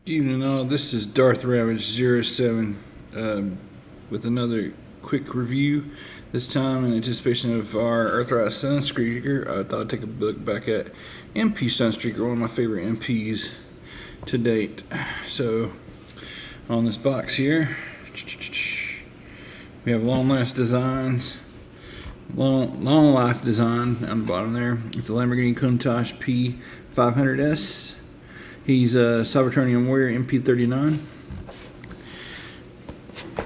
Evening all, this is Darth Ravage 07 with another quick review, this time in anticipation of our Earthrise Sunstreaker. I thought I'd take a look back at MP Sunstreaker, one of my favorite MPs to date. So on this box here we have long life designs, long life design on the bottom there. It's a Lamborghini Countach P500S. He's a Cybertronian Warrior MP39.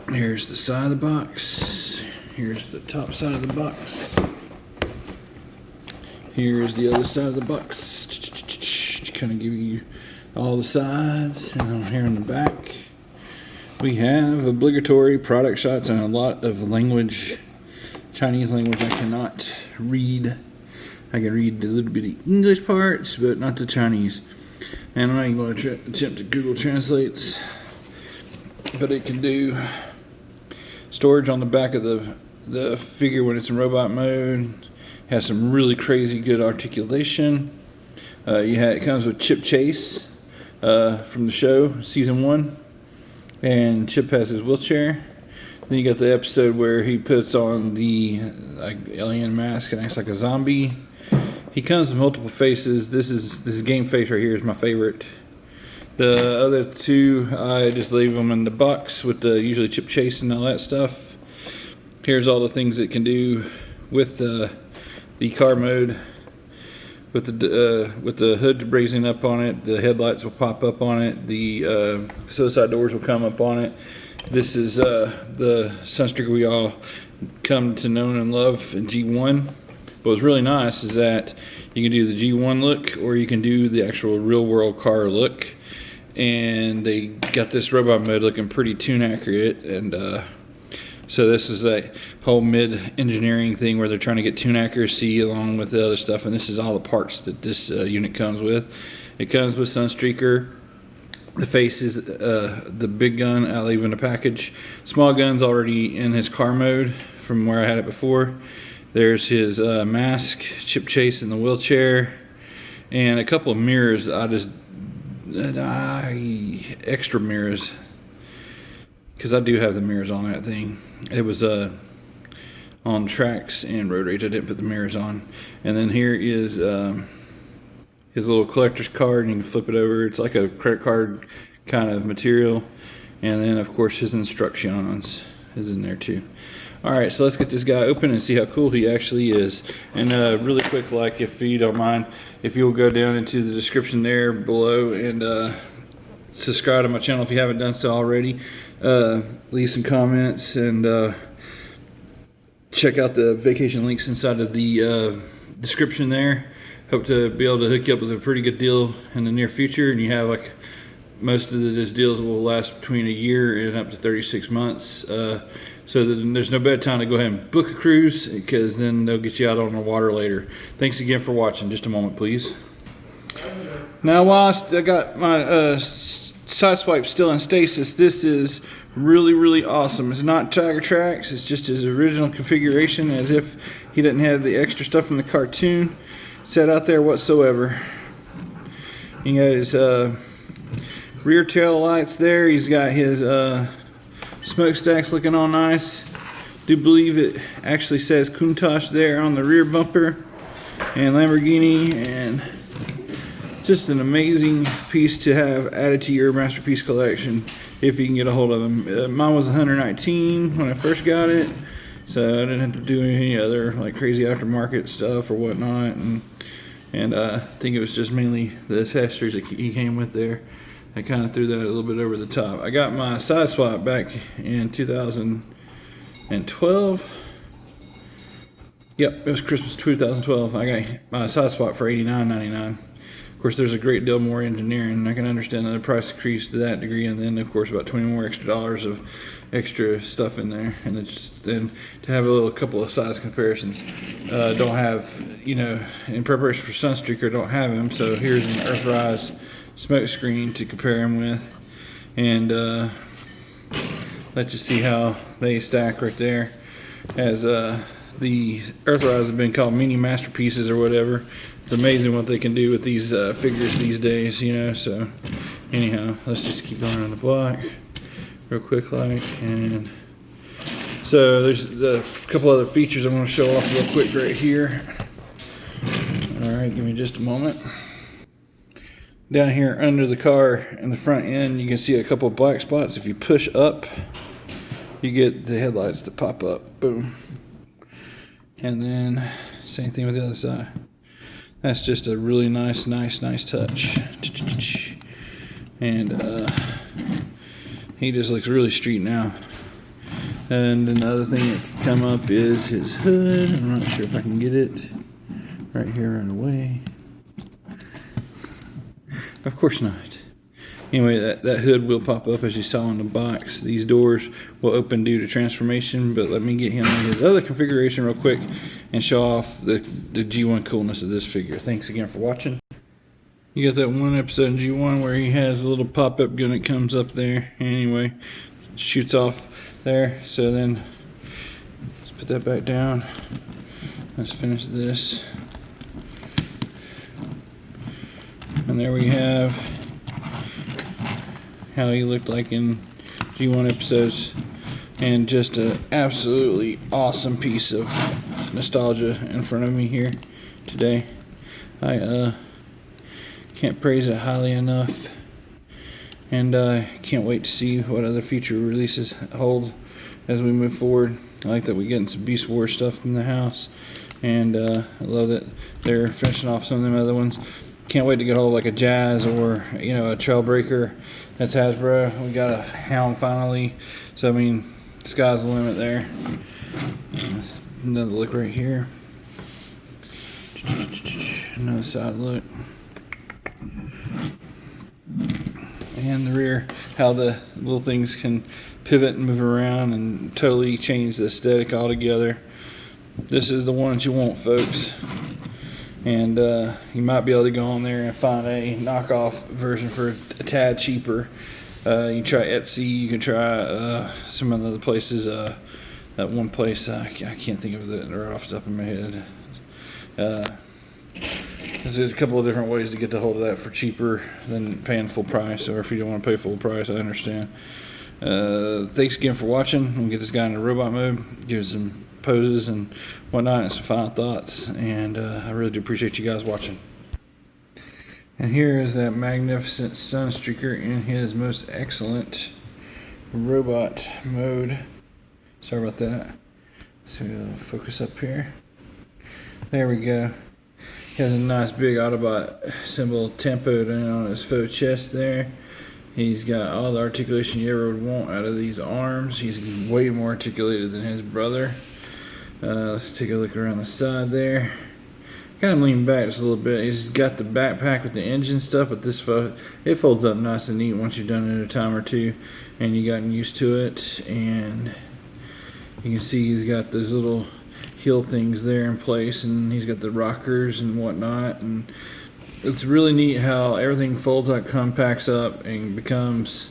Here's the side of the box. Here's the top side of the box. Here's the other side of the box. Kind of give you all the sides. And then here in the back, we have obligatory product shots and a lot of language, Chinese language I cannot read. I can read the little bitty English parts, but not the Chinese. And I'm not even going to attempt to Google Translates, but it can do storage on the back of the figure when it's in robot mode. Has some really crazy good articulation. It comes with Chip Chase from the show, season 1, and Chip has his wheelchair. Then you got the episode where he puts on the alien mask and acts like a zombie. He comes with multiple faces. This game face right here is my favorite. The other two, I just leave them in the box with the usually Chip Chase and all that stuff. Here's all the things it can do with the car mode. With the hood raising up on it, the headlights will pop up on it. The suicide doors will come up on it. This is the Sunstreaker we all come to know and love in G1. But what's really nice is that you can do the G1 look, or you can do the actual real world car look. And they got this robot mode looking pretty tune accurate. And so this is a whole mid engineering thing where they're trying to get tune accuracy along with the other stuff. And this is all the parts that this unit comes with. It comes with Sunstreaker. The face is the big gun I leave in the package. Small gun's already in his car mode from where I had it before. There's his mask, Chip Chase in the wheelchair, and a couple of mirrors. Extra mirrors, because I do have the mirrors on that thing. It was on tracks and road rage. I didn't put the mirrors on. And then here is his little collector's card, and you can flip it over. It's like a credit card kind of material. And then of course his instructions is in there too. Alright, so let's get this guy open and see how cool he actually is. And really quick, like, if you don't mind, if you'll go down into the description there below and subscribe to my channel if you haven't done so already. Leave some comments and check out the vacation links inside of the description there. Hope to be able to hook you up with a pretty good deal in the near future. And you have, like, most of these deals will last between a year and up to 36 months. So there's no better time to go ahead and book a cruise, because then they'll get you out on the water later. Thanks again for watching. Just a moment, please. Now, while I got my side swipe still in stasis, this is really awesome. It's not Tiger Tracks. It's just his original configuration, as if he didn't have the extra stuff from the cartoon set out there whatsoever. He got his rear tail lights there. He's got his smokestacks looking all nice. Do believe it actually says Countach there on the rear bumper, and Lamborghini, and just an amazing piece to have added to your Masterpiece collection if you can get a hold of them. Mine was 119 when I first got it, so I didn't have to do any other like crazy aftermarket stuff or whatnot, and I think it was just mainly the accessories that he came with there. I kind of threw that a little bit over the top. I got my side swap back in 2012. Yep, it was Christmas 2012. I got my side swap for $89.99. Of course, there's a great deal more engineering. I can understand that the price increased to that degree, and then of course about $20 more extra of extra stuff in there. And then to have a couple of size comparisons. Don't have, in preparation for Sunstreaker, don't have him. So here's an Earthrise smoke screen to compare them with, and let you see how they stack right there. As the Earthrise have been called mini masterpieces or whatever. It's amazing what they can do with these figures these days, so anyhow, let's just keep going around the block real quick and so there's a couple other features I'm going to show off real quick right here. Alright, give me just a moment. Down here under the car in the front end, you can see a couple of black spots. If you push up, you get the headlights to pop up. Boom. And then same thing with the other side. That's just a really nice touch. And he just looks really street now. And another thing that can come up is his hood. I'm not sure if I can get it right here right away. Of course not. Anyway, that hood will pop up as you saw in the box. These doors will open due to transformation, but let me get him in his other configuration real quick and show off the G1 coolness of this figure. Thanks again for watching. You got that one episode in G1 where he has a little pop-up gun that comes up there. Anyway, shoots off there. So then, let's put that back down. Let's finish this. And there we have how he looked like in G1 episodes, and just an absolutely awesome piece of nostalgia in front of me here today. I can't praise it highly enough, and can't wait to see what other future releases hold as we move forward. I like that we're getting some Beast Wars stuff in the house, and I love that they're finishing off some of them other ones. Can't wait to get hold of like a Jazz or, you know, a Trailbreaker. That's Hasbro. We got a Hound finally. So I mean, sky's the limit there. Another look right here. Another side look. And the rear, how the little things can pivot and move around and totally change the aesthetic altogether. This is the one that you want, folks. And you might be able to go on there and find a knockoff version for a tad cheaper. You can try Etsy, you can try some of the other places. That one place, I can't think of it right off the top of my head. There's a couple of different ways to get a hold of that for cheaper than paying full price, or if you don't want to pay full price, I understand. Thanks again for watching. I'm going to get this guy into robot mode, give some poses and whatnot, and some final thoughts, and I really do appreciate you guys watching. And here is that magnificent Sunstreaker in his most excellent robot mode. Sorry about that. So we'll focus up here. There we go. He has a nice big Autobot symbol tempoed in on his faux chest there. He's got all the articulation you ever would want out of these arms. He's way more articulated than his brother. Let's take a look around the side there. Kind of lean back just a little bit. He's got the backpack with the engine stuff, but this it folds up nice and neat once you've done it a time or two and you've gotten used to it. And you can see he's got those little heel things there in place, and he's got the rockers and whatnot, and it's really neat how everything folds up, compacts up, and becomes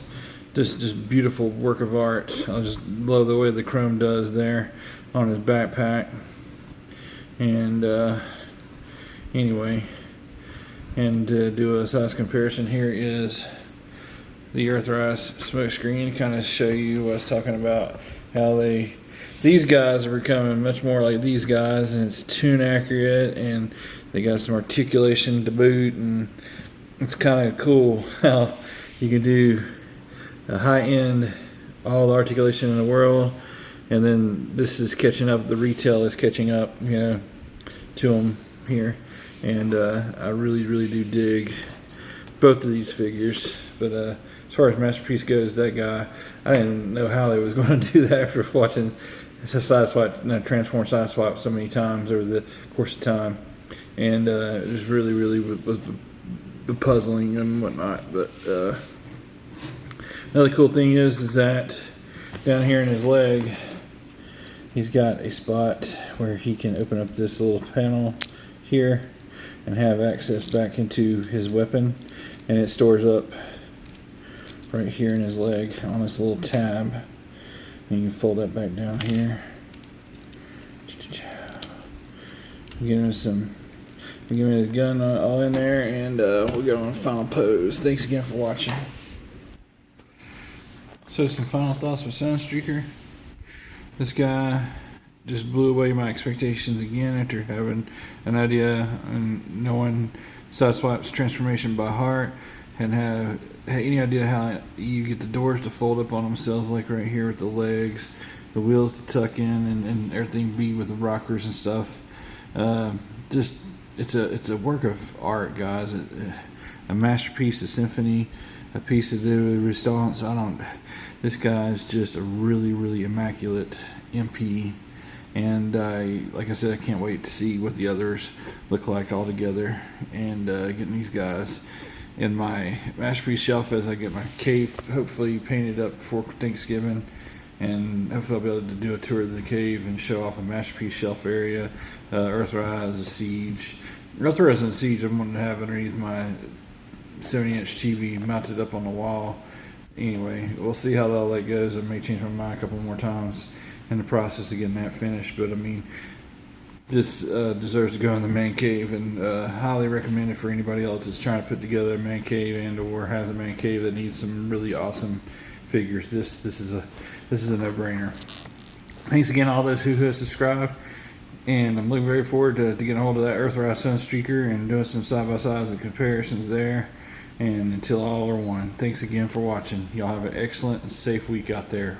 just beautiful work of art. I just love the way the chrome does there on his backpack. And anyway, and to do a size comparison, here is the Earthrise smokescreen, kind of show you what I was talking about, how these guys are becoming much more like these guys, and it's tune accurate, and they got some articulation to boot, and it's kind of cool how you can do a high-end, all the articulation in the world, and then this is catching up, the retail is catching up, you know, to them here. And I really do dig both of these figures. But as far as Masterpiece goes, that guy, I didn't know how they was going to do that after watching side swap, Transform side swap so many times over the course of time. And it was really was puzzling and whatnot. But another cool thing is that down here in his leg, he's got a spot where he can open up this little panel here and have access back into his weapon, and it stores up right here in his leg on this little tab, and you can fold that back down here. Give him some Give me his gun all in there, and we'll get on a final pose. Thanks again for watching. So some final thoughts with Sunstreaker. This guy just blew away my expectations again after having an idea and knowing Sideswipe's transformation by heart, and have any idea how you get the doors to fold up on themselves, like right here with the legs, the wheels to tuck in, and everything be with the rockers and stuff. Just it's a work of art, guys. A masterpiece, a symphony, a piece of the resistance. This guy is just a really immaculate MP, and like I said, I can't wait to see what the others look like all together, and getting these guys in my masterpiece shelf as I get my cave hopefully painted up before Thanksgiving, and hopefully I'll be able to do a tour of the cave and show off a masterpiece shelf area. Earthrise, a Siege. Earthrise and Siege I'm going to have underneath my 70-inch TV mounted up on the wall. Anyway, we'll see how all that goes. I may change my mind a couple more times in the process of getting that finished, but I mean, this deserves to go in the man cave, and highly recommend it for anybody else that's trying to put together a man cave and or has a man cave that needs some really awesome figures. This is a no-brainer. Thanks again to all those who have subscribed, and I'm looking very forward to getting a hold of that Earthrise Sunstreaker and doing some side-by-sides and comparisons there. And until all are one, thanks again for watching. Y'all have an excellent and safe week out there.